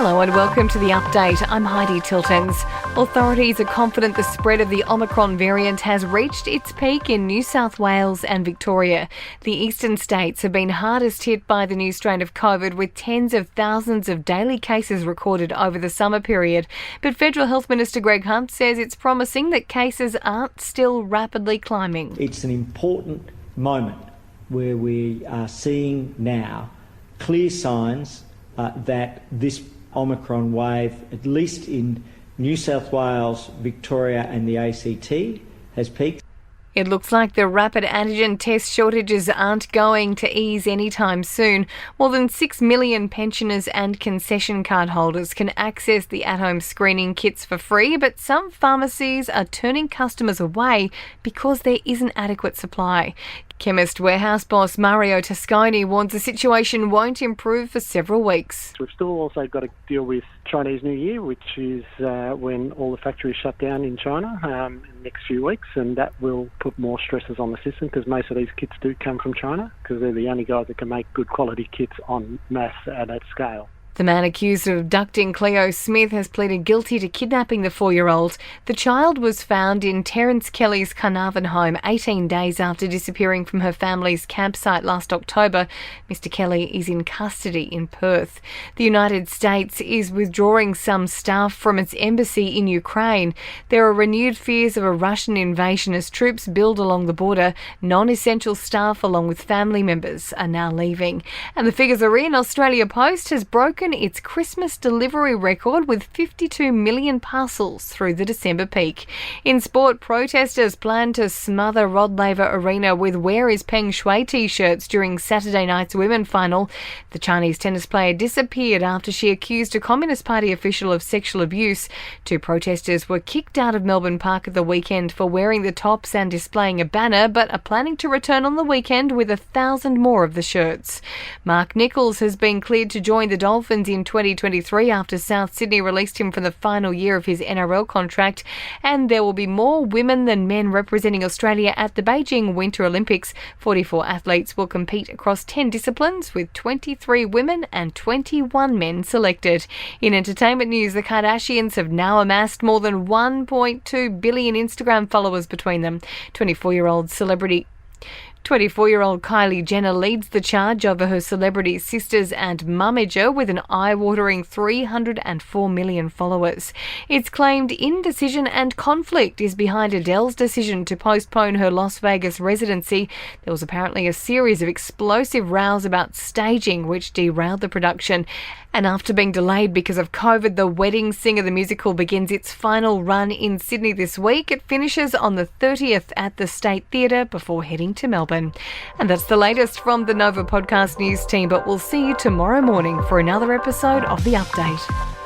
Hello and welcome to The Update. I'm Heidi Tiltons. Authorities are confident the spread of the Omicron variant has reached its peak in New South Wales and Victoria. The eastern states have been hardest hit by the new strain of COVID, with tens of thousands of daily cases recorded over the summer period. But Federal Health Minister Greg Hunt says it's promising that cases aren't still rapidly climbing. It's an important moment where we are seeing now clear signs that this Omicron wave, at least in New South Wales, Victoria and the ACT, has peaked. It looks like the rapid antigen test shortages aren't going to ease anytime soon. More than 6 million pensioners and concession card holders can access the at-home screening kits for free, but some pharmacies are turning customers away because there isn't adequate supply. Chemist warehouse boss Mario Tasconi warns the situation won't improve for several weeks. We've still also got to deal with Chinese New Year, which is when all the factories shut down in China in the next few weeks, and that will put more stresses on the system because most of these kits do come from China because they're the only guys that can make good quality kits en masse and at scale. The man accused of abducting Cleo Smith has pleaded guilty to kidnapping the 4-year-old. The child was found in Terence Kelly's Carnarvon home 18 days after disappearing from her family's campsite last October. Mr. Kelly is in custody in Perth. The United States is withdrawing some staff from its embassy in Ukraine. There are renewed fears of a Russian invasion as troops build along the border. Non-essential staff, along with family members, are now leaving. And the figures are in. Australia Post has broken its Christmas delivery record with 52 million parcels through the December peak. In sport, protesters plan to smother Rod Laver Arena with "Where is Peng Shuai" t-shirts during Saturday night's women's final. The Chinese tennis player disappeared after she accused a Communist Party official of sexual abuse. 2 protesters were kicked out of Melbourne Park at the weekend for wearing the tops and displaying a banner, but are planning to return on the weekend with 1,000 more of the shirts. Mark Nichols has been cleared to join the Dolphins in 2023 after South Sydney released him for the final year of his NRL contract, and there will be more women than men representing Australia at the Beijing Winter Olympics. 44 athletes will compete across 10 disciplines, with 23 women and 21 men selected. In entertainment news, the Kardashians have now amassed more than 1.2 billion Instagram followers between them. 24-year-old Kylie Jenner leads the charge over her celebrity sisters and mummager with an eye-watering 304 million followers. It's claimed indecision and conflict is behind Adele's decision to postpone her Las Vegas residency. There was apparently a series of explosive rows about staging which derailed the production. And after being delayed because of COVID, The Wedding Singer the musical begins its final run in Sydney this week. It finishes on the 30th at the State Theatre before heading to Melbourne. And that's the latest from the Nova Podcast News team, but we'll see you tomorrow morning for another episode of The Update.